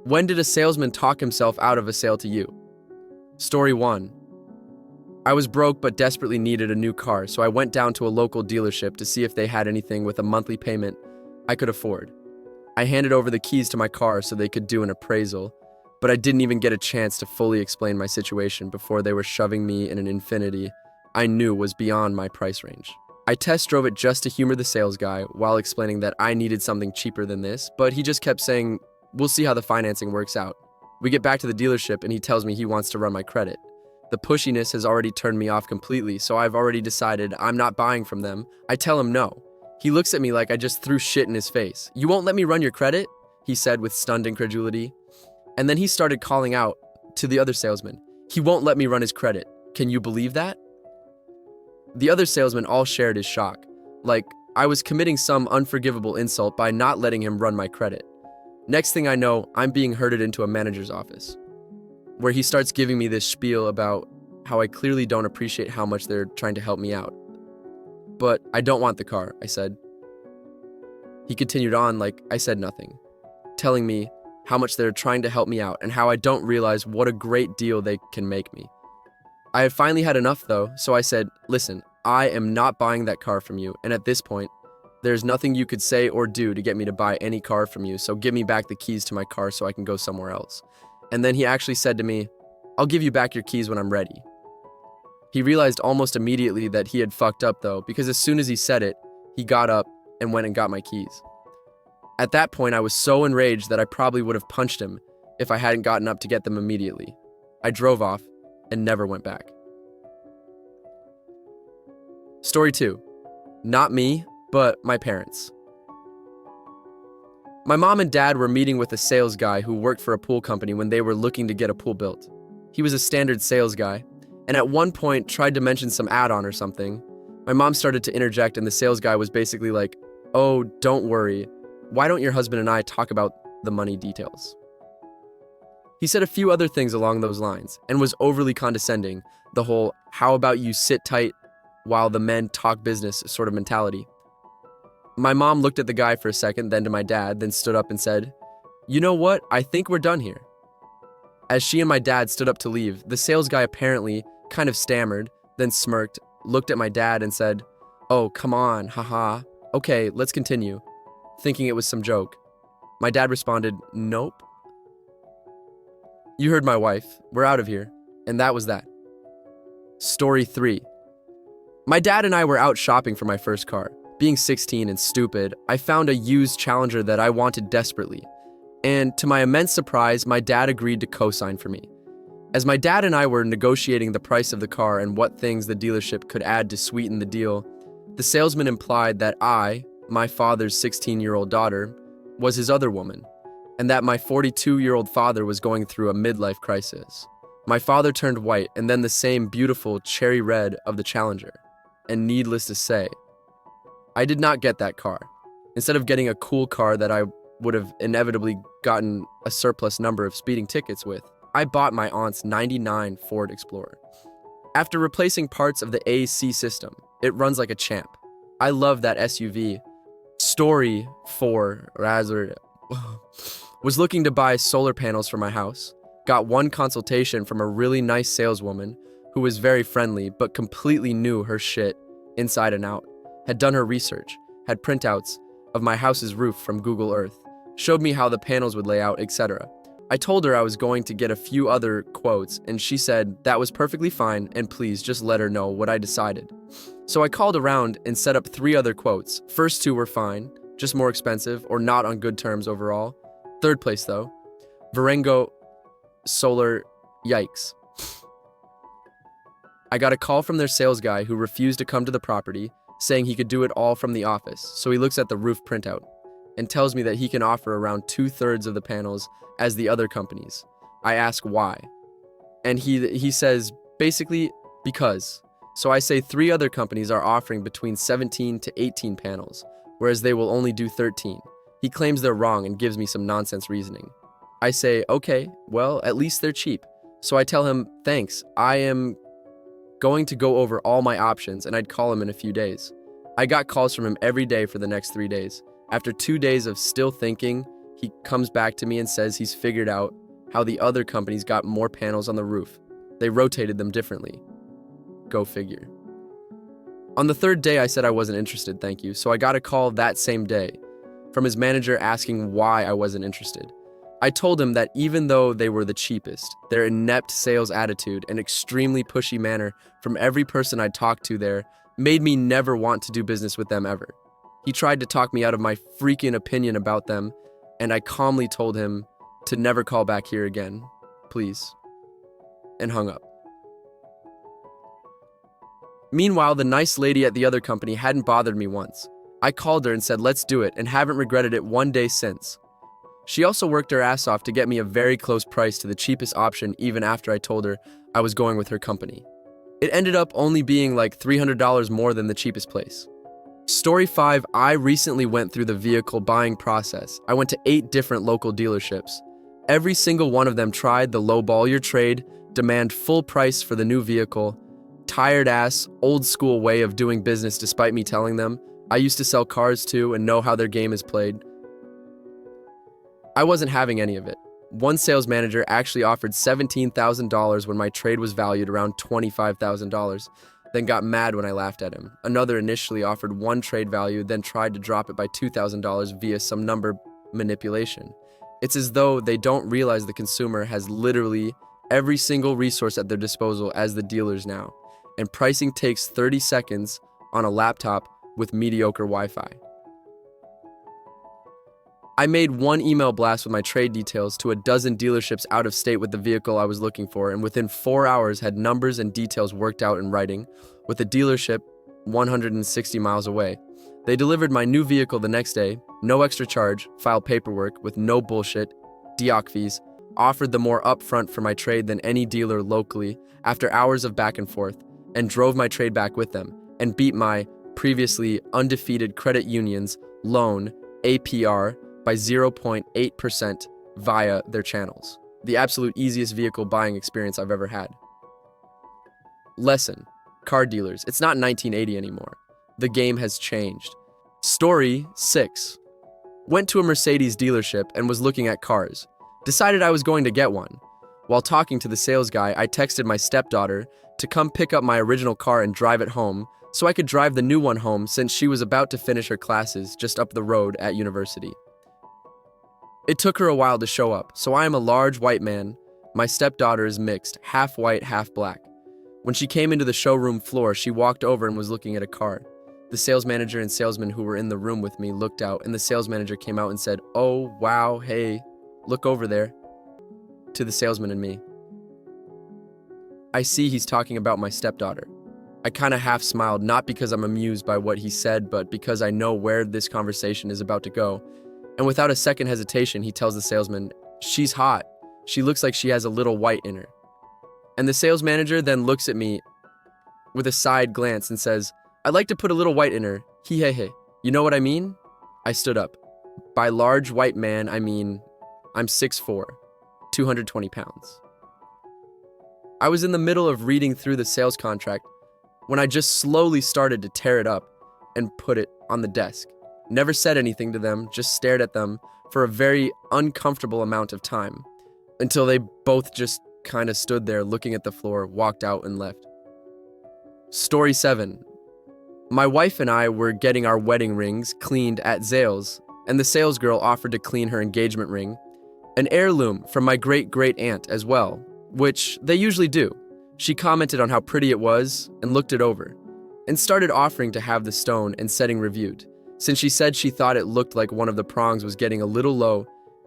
When did a salesman talk himself out of a sale to you? Story 1. I was broke but desperately needed a new car, so I went down to a local dealership to see if they had anything with a monthly payment I could afford. I handed over the keys to my car so they could do an appraisal, but I didn't even get a chance to fully explain my situation before they were shoving me in an Infiniti I knew was beyond my price range. I test drove it just to humor the sales guy while explaining that I needed something cheaper than this, but he just kept saying, "We'll see how the financing works out." We get back to the dealership and he tells me he wants to run my credit. The pushiness has already turned me off completely, so I've already decided I'm not buying from them. I tell him no. He looks at me like I just threw shit in his face. "You won't let me run your credit?" he said with stunned incredulity. And then he started calling out to the other salesman. "He won't let me run his credit. Can you believe that?" The other salesmen all shared his shock, like I was committing some unforgivable insult by not letting him run my credit. Next thing I know, I'm being herded into a manager's office, where he starts giving me this spiel about how I clearly don't appreciate how much they're trying to help me out. "But I don't want the car," I said. He continued on like I said nothing, telling me how much they're trying to help me out and how I don't realize what a great deal they can make me. I had finally had enough though, so I said, "Listen, I am not buying that car from you, and at this point, there's nothing you could say or do to get me to buy any car from you, so give me back the keys to my car so I can go somewhere else." And then he actually said to me, "I'll give you back your keys when I'm ready." He realized almost immediately that he had fucked up though, because as soon as he said it, he got up and went and got my keys. At that point, I was so enraged that I probably would have punched him if I hadn't gotten up to get them immediately. I drove off and never went back. Story 2. Not me, but my parents. My mom and dad were meeting with a sales guy who worked for a pool company when they were looking to get a pool built. He was a standard sales guy, and at one point tried to mention some add-on or something. My mom started to interject and the sales guy was basically like, "Oh, don't worry. Why don't your husband and I talk about the money details?" He said a few other things along those lines and was overly condescending, the whole "how about you sit tight while the men talk business" sort of mentality. My mom looked at the guy for a second, then to my dad, then stood up and said, "You know what? I think we're done here." As she and my dad stood up to leave, the sales guy apparently kind of stammered, then smirked, looked at my dad and said, "Oh, come on, haha. Okay, let's continue," thinking it was some joke. My dad responded, "Nope." You heard my wife. We're out of here. And that was that. Story 3. My dad and I were out shopping for my first car. Being 16 and stupid, I found a used Challenger that I wanted desperately. And to my immense surprise, my dad agreed to co-sign for me. As my dad and I were negotiating the price of the car and what things the dealership could add to sweeten the deal, the salesman implied that I, my father's 16-year-old daughter, was his other woman, and that my 42-year-old father was going through a midlife crisis. My father turned white and then the same beautiful cherry red of the Challenger. And needless to say, I did not get that car. Instead of getting a cool car that I would have inevitably gotten a surplus number of speeding tickets with, I bought my aunt's '99 Ford Explorer. After replacing parts of the AC system, it runs like a champ. I love that SUV. Story 4, was looking to buy solar panels for my house. Got one consultation from a really nice saleswoman who was very friendly but completely knew her shit inside and out. Had done her research, had printouts of my house's roof from Google Earth, showed me how the panels would lay out, etc. I told her I was going to get a few other quotes, and she said that was perfectly fine and please just let her know what I decided. So I called around and set up 3 other quotes. First 2 were fine, just more expensive or not on good terms overall. Third place though, Varengo Solar, yikes. I got a call from their sales guy who refused to come to the property, saying he could do it all from the office. So he looks at the roof printout and tells me that he can offer around 2/3 of the panels as the other companies. I ask why. And he says, basically, because. So I say 3 other companies are offering between 17 to 18 panels, whereas they will only do 13. He claims they're wrong and gives me some nonsense reasoning. I say, okay, well, at least they're cheap. So I tell him, thanks, I am going to go over all my options and I'd call him in a few days. I got calls from him every day for the next 3 days. After 2 days of still thinking, He comes back to me and says he's figured out how the other companies got more panels on the roof. They rotated them differently. Go figure. On the third day, I said I wasn't interested, thank you, so I got a call that same day from his manager asking why I wasn't interested. I told him that even though they were the cheapest, their inept sales attitude and extremely pushy manner from every person I talked to there made me never want to do business with them ever. He tried to talk me out of my freaking opinion about them, and I calmly told him to never call back here again, please, and hung up. Meanwhile, the nice lady at the other company hadn't bothered me once. I called her and said, let's do it, and haven't regretted it one day since. She also worked her ass off to get me a very close price to the cheapest option even after I told her I was going with her company. It ended up only being like $300 more than the cheapest place. Story 5, I recently went through the vehicle buying process. I went to 8 different local dealerships. Every single one of them tried the lowball your trade, demand full price for the new vehicle, tired ass, old school way of doing business despite me telling them I used to sell cars too and know how their game is played. I wasn't having any of it. One sales manager actually offered $17,000 when my trade was valued around $25,000, then got mad when I laughed at him. Another initially offered one trade value, then tried to drop it by $2,000 via some number manipulation. It's as though they don't realize the consumer has literally every single resource at their disposal as the dealers now, and pricing takes 30 seconds on a laptop with mediocre Wi-Fi. I made one email blast with my trade details to a dozen dealerships out of state with the vehicle I was looking for, and within 4 hours had numbers and details worked out in writing with a dealership 160 miles away. They delivered my new vehicle the next day, no extra charge, filed paperwork with no bullshit, DOC fees, offered the more upfront for my trade than any dealer locally after hours of back and forth, and drove my trade back with them, and beat my previously undefeated credit union's loan APR by 0.8% via their channels. The absolute easiest vehicle buying experience I've ever had. Lesson: car dealers, it's not 1980 anymore. The game has changed. Story 6. Went to a Mercedes dealership and was looking at cars. Decided I was going to get one. While talking to the sales guy, I texted my stepdaughter to come pick up my original car and drive it home so I could drive the new one home since she was about to finish her classes just up the road at university. It took her a while to show up, so I am a large white man. My stepdaughter is mixed, half white, half black. When she came into the showroom floor, she walked over and was looking at a car. The sales manager and salesman who were in the room with me looked out, and the sales manager came out and said, "Oh, wow, hey, look over there," to the salesman and me. I see he's talking about my stepdaughter. I kind of half smiled, not because I'm amused by what he said, but because I know where this conversation is about to go. And without a second hesitation, he tells the salesman, "She's hot. She looks like she has a little white in her." And the sales manager then looks at me with a side glance and says, "I'd like to put a little white in her. He. You know what I mean?" I stood up. By large white man, I mean I'm 6'4", 220 pounds. I was in the middle of reading through the sales contract when I just slowly started to tear it up and put it on the desk. Never said anything to them, just stared at them for a very uncomfortable amount of time, until they both just kind of stood there looking at the floor, walked out and left. Story 7. My wife and I were getting our wedding rings cleaned at Zales, and the sales girl offered to clean her engagement ring, an heirloom from my great-great-aunt as well, which they usually do. She commented on how pretty it was and looked it over, and started offering to have the stone and setting reviewed, since she said she thought it looked like one of the prongs was getting a little low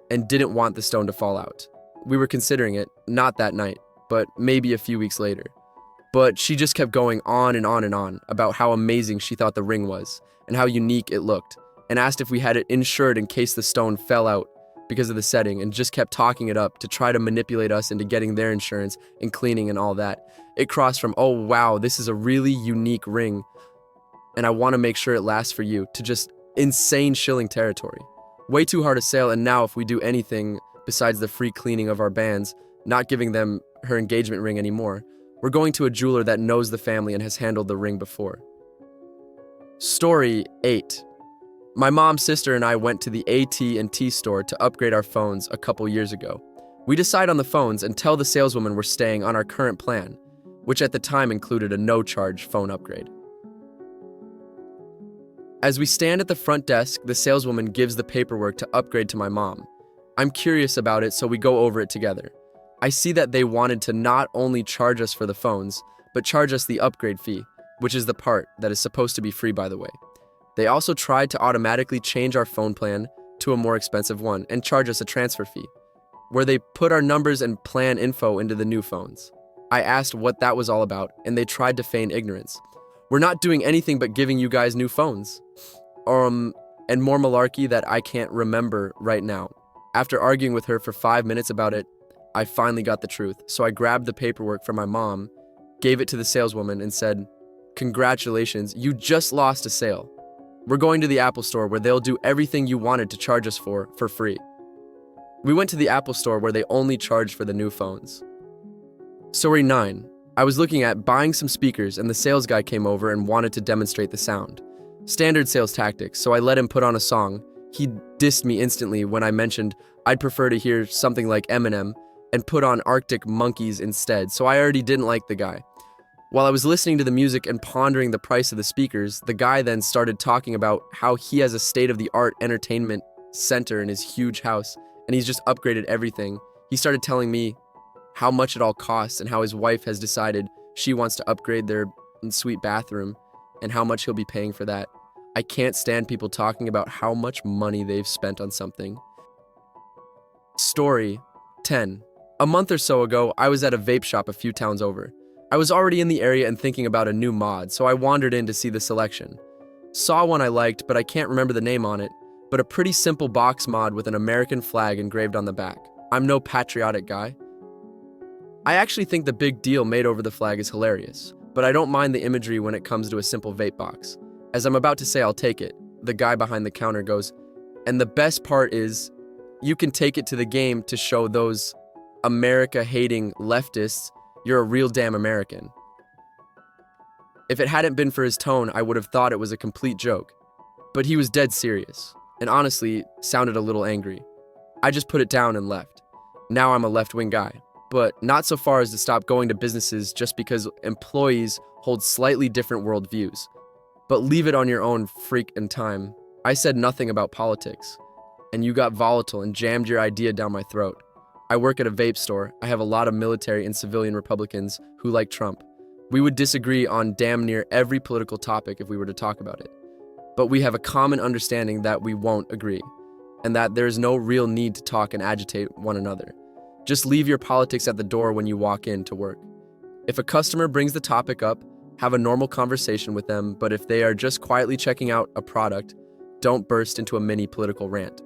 and didn't want the stone to fall out. We were considering it, not that night, but maybe a few weeks later. But she just kept going on and on and on about how amazing she thought the ring was and how unique it looked, and asked if we had it insured in case the stone fell out because of the setting, and just kept talking it up to try to manipulate us into getting their insurance and cleaning and all that. It crossed from, "Oh wow, this is a really unique ring, and I want to make sure it lasts for you," to just insane shilling territory. Way too hard to sell, and now if we do anything besides the free cleaning of our bands, not giving them her engagement ring anymore, we're going to a jeweler that knows the family and has handled the ring before. Story 8. My mom, sister, and I went to the AT&T store to upgrade our phones a couple years ago. We decide on the phones and tell the saleswoman we're staying on our current plan, which at the time included a no-charge phone upgrade. As we stand at the front desk, the saleswoman gives the paperwork to upgrade to my mom. I'm curious about it, so we go over it together. I see that they wanted to not only charge us for the phones, but charge us the upgrade fee, which is the part that is supposed to be free, by the way. They also tried to automatically change our phone plan to a more expensive one and charge us a transfer fee, where they put our numbers and plan info into the new phones. I asked what that was all about, and they tried to feign ignorance. We're not doing anything but giving you guys new phones. And more malarkey that I can't remember right now. After arguing with her for 5 minutes about it, I finally got the truth, so I grabbed the paperwork from my mom, gave it to the saleswoman, and said, "Congratulations, you just lost a sale. We're going to the Apple store where they'll do everything you wanted to charge us for free." We went to the Apple store where they only charged for the new phones. Story 9. I was looking at buying some speakers and the sales guy came over and wanted to demonstrate the sound. Standard sales tactics, so I let him put on a song. He dissed me instantly when I mentioned I'd prefer to hear something like Eminem and put on Arctic Monkeys instead, so I already didn't like the guy. While I was listening to the music and pondering the price of the speakers, the guy then started talking about how he has a state-of-the-art entertainment center in his huge house, and he's just upgraded everything. He started telling me how much it all costs and how his wife has decided she wants to upgrade their ensuite bathroom and how much he'll be paying for that. I can't stand people talking about how much money they've spent on something. Story 10. A month or so ago, I was at a vape shop a few towns over. I was already in the area and thinking about a new mod, so I wandered in to see the selection. Saw one I liked, but I can't remember the name on it, but a pretty simple box mod with an American flag engraved on the back. I'm no patriotic guy. I actually think the big deal made over the flag is hilarious, but I don't mind the imagery when it comes to a simple vape box. As I'm about to say I'll take it, the guy behind the counter goes, "And the best part is, you can take it to the game to show those America-hating leftists you're a real damn American." If it hadn't been for his tone, I would have thought it was a complete joke. But he was dead serious, and honestly, sounded a little angry. I just put it down and left. Now I'm a left-wing guy, but not so far as to stop going to businesses just because employees hold slightly different worldviews. But leave it on your own freaking time. I said nothing about politics, and you got volatile and jammed your idea down my throat. I work at a vape store. I have a lot of military and civilian Republicans who like Trump. We would disagree on damn near every political topic if we were to talk about it. But we have a common understanding that we won't agree, and that there is no real need to talk and agitate one another. Just leave your politics at the door when you walk in to work. If a customer brings the topic up, have a normal conversation with them, but if they are just quietly checking out a product, don't burst into a mini political rant.